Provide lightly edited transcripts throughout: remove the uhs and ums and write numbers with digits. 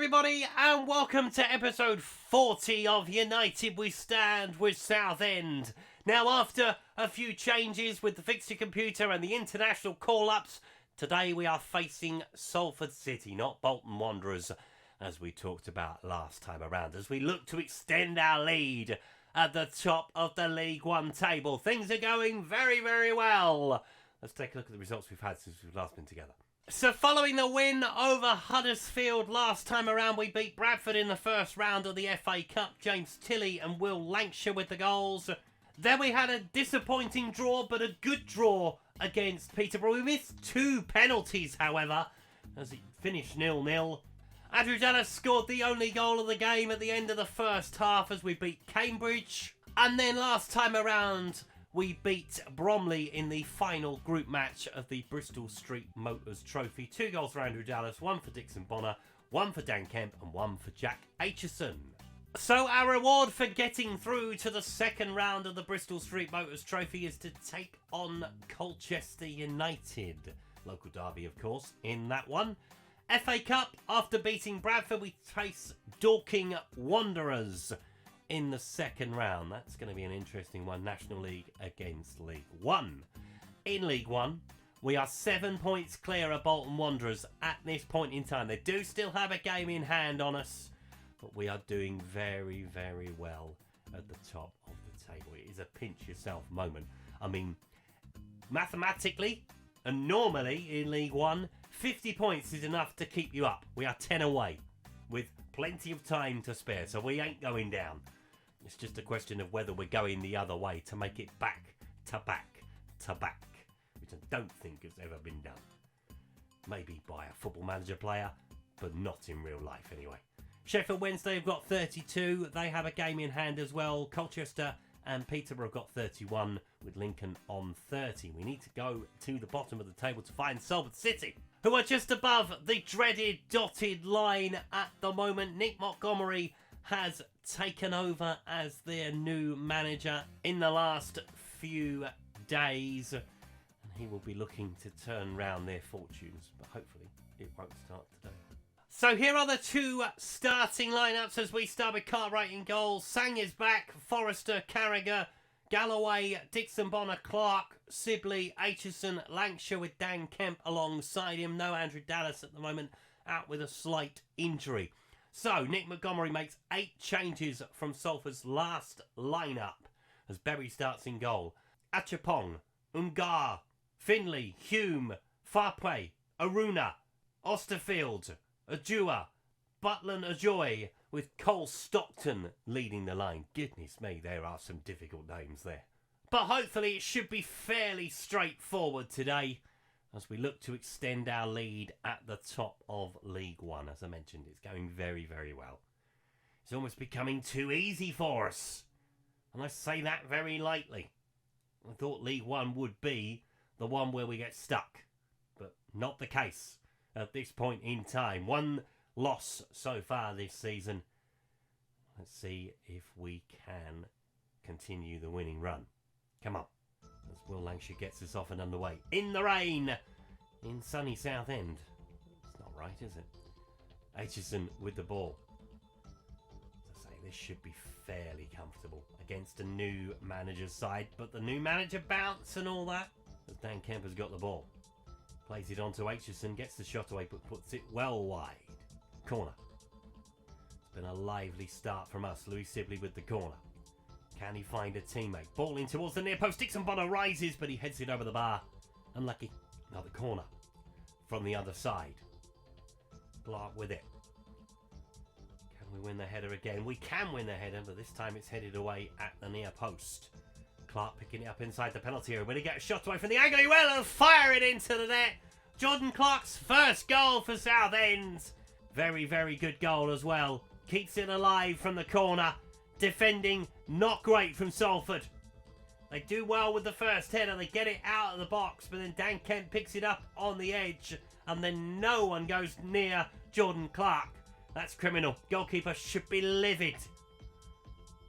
everybody, and welcome to episode 40 of United We Stand with Southend. Now, after a few changes with the fixture computer and the international call-ups, today we are facing Salford City, not Bolton Wanderers, as we talked about last time around, as we look to extend our lead at the top of the League One table. Things are going very, very well. Let's take a look at the results we've had since we've last been together. So following the win over Huddersfield last time around, we beat Bradford in the first round of the FA Cup. James Tilley and Will Lancashire with the goals. Then we had a disappointing draw, but a good draw against Peterborough. We missed 2 penalties, however, as it finished 0-0. Andrew Dallas scored the only goal of the game at the end of the first half as we beat Cambridge. And then last time around, we beat Bromley in the final group match of the Bristol Street Motors Trophy. 2 goals for Andrew Dallas, 1 for Dixon Bonner, 1 for Dan Kemp and 1 for Jack Aitchison. So our reward for getting through to the second round of the Bristol Street Motors Trophy is to take on Colchester United. Local derby, of course, in that one. FA Cup, after beating Bradford, we face Dorking Wanderers in the second round. That's going to be an interesting one. National League against League One. In League One, we are 7 points clear of Bolton Wanderers at this point in time. They do still have a game in hand on us, but we are doing very, very well at the top of the table. It is a pinch yourself moment. I mean, mathematically and normally in League One, 50 points is enough to keep you up. We are 10 away with plenty of time to spare, so we ain't going down. It's just a question of whether we're going the other way to make it back to back to back, which I don't think has ever been done. Maybe by a Football Manager player, but not in real life anyway. Sheffield Wednesday have got 32. They have a game in hand as well. Colchester and Peterborough have got 31, with Lincoln on 30. We need to go to the bottom of the table to find Salford City, who are just above the dreaded dotted line at the moment. Nick Montgomery has taken over as their new manager in the last few days, and he will be looking to turn round their fortunes, but hopefully it won't start today. So here are the 2 starting lineups as we start with Cartwright in goal. Sang is back, Forrester, Carragher, Galloway, Dixon Bonner, Clark, Sibley, Aitchison, Lancashire with Dan Kemp alongside him. No Andrew Dallas at the moment, out with a slight injury. So Nick Montgomery makes 8 changes from Salford's last lineup as Berry starts in goal. Achapong, Ungar, Finley, Hume, Farpwe, Aruna, Osterfield, Ajua, Butland Ajoy with Cole Stockton leading the line. Goodness me, there are some difficult names there. But hopefully it should be fairly straightforward today as we look to extend our lead at the top of League One. As I mentioned, it's going very, very well. It's almost becoming too easy for us, and I say that very lightly. I thought League One would be the one where we get stuck, but not the case at this point in time. 1 loss so far this season. Let's see if we can continue the winning run. Come on. As Will Lancashire gets us off and underway. In the rain in sunny Southend. It's not right, is it? Aitchison with the ball. As I say, this should be fairly comfortable against a new manager's side, but the new manager bounce and all that. As Dan Kemp has got the ball. Plays it onto Aitchison, gets the shot away, but puts it well wide. Corner. It's been a lively start from us. Louis Sibley with the corner. Can he find a teammate? Ball in towards the near post. Dixon Bonner rises, but he heads it over the bar. Unlucky. Another corner from the other side. Clark with it. Can we win the header again? We can win the header, but this time it's headed away at the near post. Clark picking it up inside the penalty area. Will he get a shot away from the angle? He will, and fire it into the net. Jordan Clark's first goal for Southend. Very, very good goal as well. Keeps it alive from the corner. Defending not great from Salford. They do well with the first header. They get it out of the box, but then Dan Kemp picks it up on the edge, and then no one goes near Jordan Clark. That's criminal. Goalkeeper should be livid.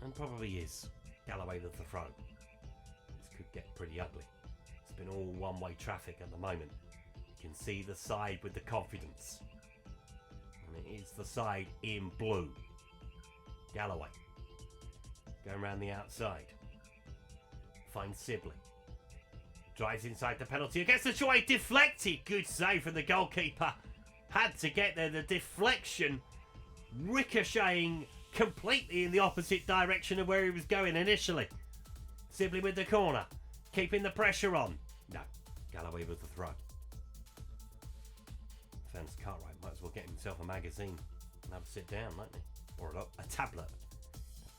And probably is. Galloway with the throw. This could get pretty ugly. It's been all one-way traffic at the moment. You can see the side with the confidence. And it is the side in blue. Galloway. Going around the outside. Finds Sibley. Drives inside the penalty. Gets the joy deflected. Good save from the goalkeeper. Had to get there. The deflection ricocheting completely in the opposite direction of where he was going initially. Sibley with the corner. Keeping the pressure on. No. Galloway with the throw. Fans Cartwright might as well get himself a magazine and have a sit down, mightn't he? Or a tablet.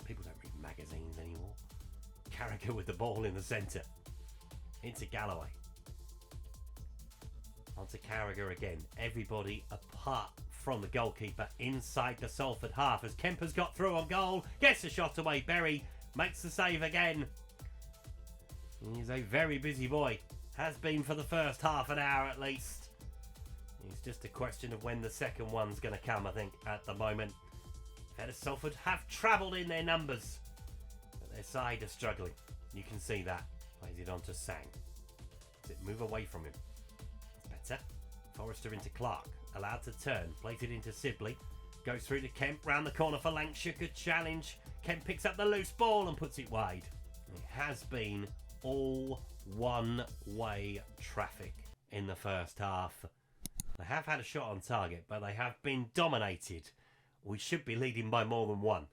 People don't read magazines anymore. Carragher with the ball in the centre. Into Galloway. Onto Carragher again. Everybody apart from the goalkeeper inside the Salford half as Kemper's got through on goal. Gets the shot away. Berry makes the save again. He's a very busy boy. Has been for the first half an hour at least. It's just a question of when the second one's going to come, I think, at the moment. Salford have travelled in their numbers, but their side are struggling. You can see that. Plays it on to Sang. Does it move away from him? That's better. Forrester into Clark. Allowed to turn. Plays it into Sibley. Goes through to Kemp. Round the corner for Lancashire. Good challenge. Kemp picks up the loose ball and puts it wide. It has been all one-way traffic in the first half. They have had a shot on target, but they have been dominated. We should be leading by more than one,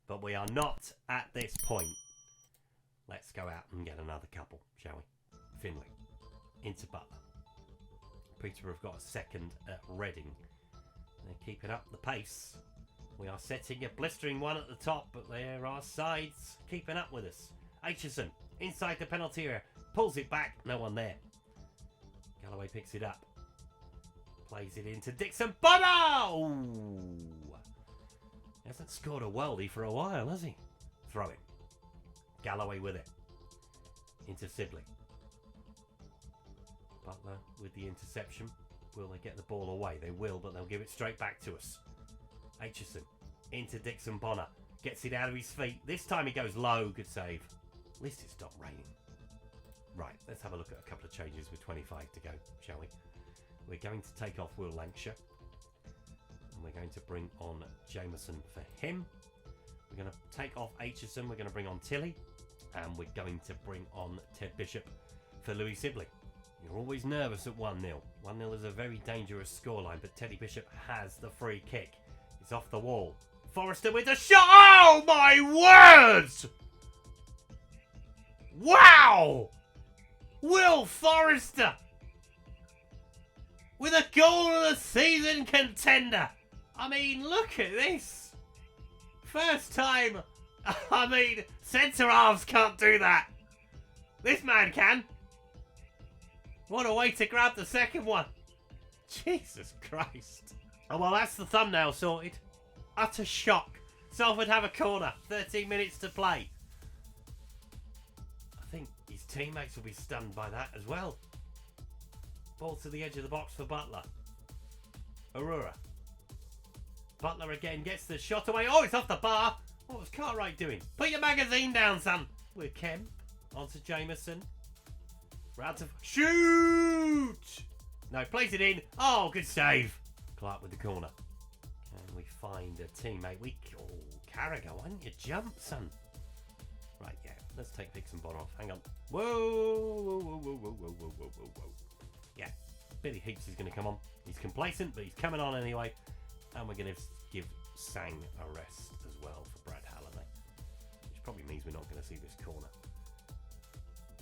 but we are not at this point. Let's go out and get another couple, shall we? Finley into Butler. Peterborough have got a second at Reading. They're keeping up the pace. We are setting a blistering one at the top, but there are sides keeping up with us. Aitchison inside the penalty area. Pulls it back. No one there. Galloway picks it up. Plays it into Dixon. Bono! He hasn't scored a worldie for a while, has he? Throw it. Galloway with it. Into Sibley. Butler with the interception. Will they get the ball away? They will, but they'll give it straight back to us. Aitchison into Dixon Bonner. Gets it out of his feet. This time he goes low. Good save. At least it stopped raining. Right, let's have a look at a couple of changes with 25 to go, shall we? We're going to take off Will Lancashire. And we're going to bring on Jameson for him. We're going to take off Aitchison. We're going to bring on Tilly. And we're going to bring on Ted Bishop for Louis Sibley. You're always nervous at 1-0. 1-0 is a very dangerous scoreline, but Teddy Bishop has the free kick. It's off the wall. Forrester with the shot. Oh, my words! Wow! Will Forrester with a goal of the season contender. I mean, look at this. First time. I mean, centre halves can't do that. This man can. What a way to grab the second one. Jesus Christ. Oh, well, that's the thumbnail sorted. Utter shock. Salford have a corner. 13 minutes to play. I think his teammates will be stunned by that as well. Ball to the edge of the box for Butler. Aurora. Butler again gets the shot away. Oh, it's off the bar. What was Cartwright doing? Put your magazine down, son. With Kemp. On to Jameson. Round to... Shoot! No, plays it in. Oh, good save. Clark with the corner. Can we find a teammate? Oh, Carragher, why didn't you jump, son? Right, yeah. Let's take Dixon Bonner off. Hang on. Whoa, whoa, whoa, whoa, whoa, whoa, whoa, whoa, whoa, whoa. Yeah, Billy Heaps is going to come on. He's complacent, but he's coming on anyway. And we're going to give Sang a rest as well for Brad Halliday. Which probably means we're not going to see this corner.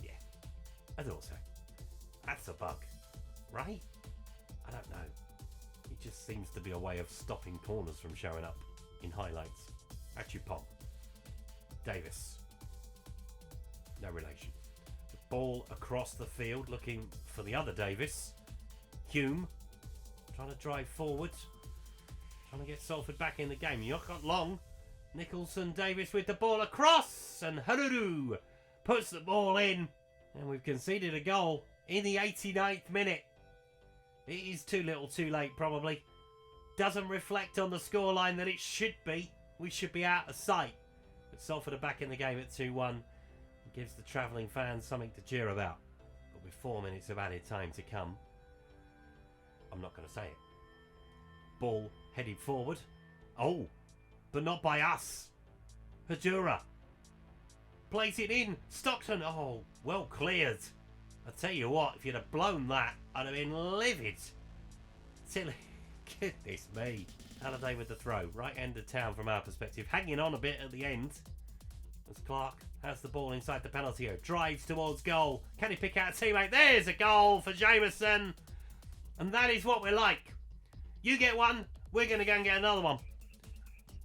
Yeah, I thought so. That's a bug, right? I don't know. It just seems to be a way of stopping corners from showing up in highlights. Achupong. Davis. No relation. The ball across the field looking for the other Davis. Hume. Trying to drive forward. Trying to get Salford back in the game. You've got long. Nicholson Davis with the ball across. And Haruru puts the ball in. And we've conceded a goal in the 89th minute. It is too little too late probably. Doesn't reflect on the scoreline that it should be. We should be out of sight. But Salford are back in the game at 2-1. It gives the travelling fans something to cheer about. But with 4 minutes of added time to come, I'm not going to say it. Ball headed forward. Oh, but not by us. Hajura plays it in. Stockton, oh, well cleared. I tell you what, if you'd have blown that, I'd have been livid. Silly, goodness me. Halliday with the throw, right end of town from our perspective, hanging on a bit at the end. As Clark has the ball inside the penalty area, drives towards goal. Can he pick out a teammate? There's a goal for Jameson. And that is what we like. You get one, we're going to go and get another one.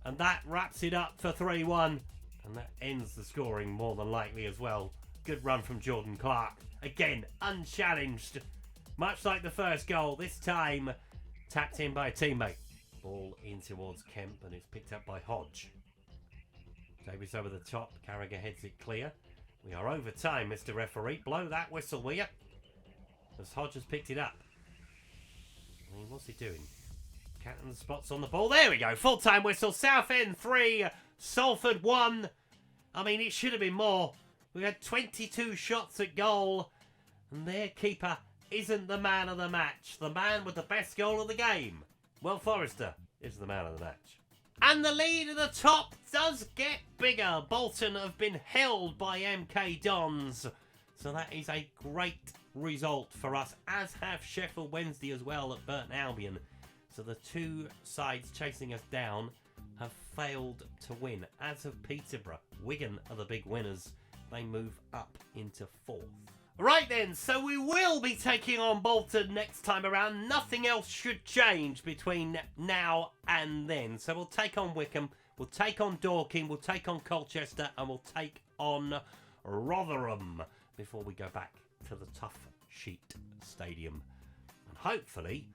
And that wraps it up for 3-1. And that ends the scoring more than likely as well. Good run from Jordan Clark. Again, unchallenged. Much like the first goal, this time tapped in by a teammate. Ball in towards Kemp and it's picked up by Hodge. Davis over the top. Carragher heads it clear. We are over time, Mr. Referee. Blow that whistle, will you? As Hodge has picked it up. I mean, what's he doing? Counting the spots on the ball. There we go. Full-time whistle. Southend 3, Salford 1. I mean, it should have been more. We had 22 shots at goal. And their keeper isn't the man of the match. The man with the best goal of the game. Will Forrester is the man of the match. And the lead at the top does get bigger. Bolton have been held by MK Dons. So that is a great result for us, as have Sheffield Wednesday as well at Burton Albion. So the two sides chasing us down have failed to win, as have Peterborough. Wigan are the big winners. They move up into 4th. Right then, so we will be taking on Bolton next time around. Nothing else should change between now and then. So we'll take on Wickham, we'll take on Dorking, we'll take on Colchester, and we'll take on Rotherham before we go back to the Tough Sheet Stadium. And hopefully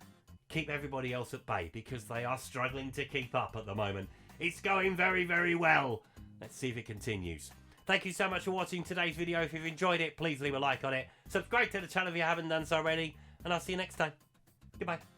keep everybody else at bay, because they are struggling to keep up at the moment. It's going very, very well. Let's see if it continues. Thank you so much for watching today's video. If you've enjoyed it, please leave a like on it. Subscribe to the channel if you haven't done so already. And I'll see you next time. Goodbye.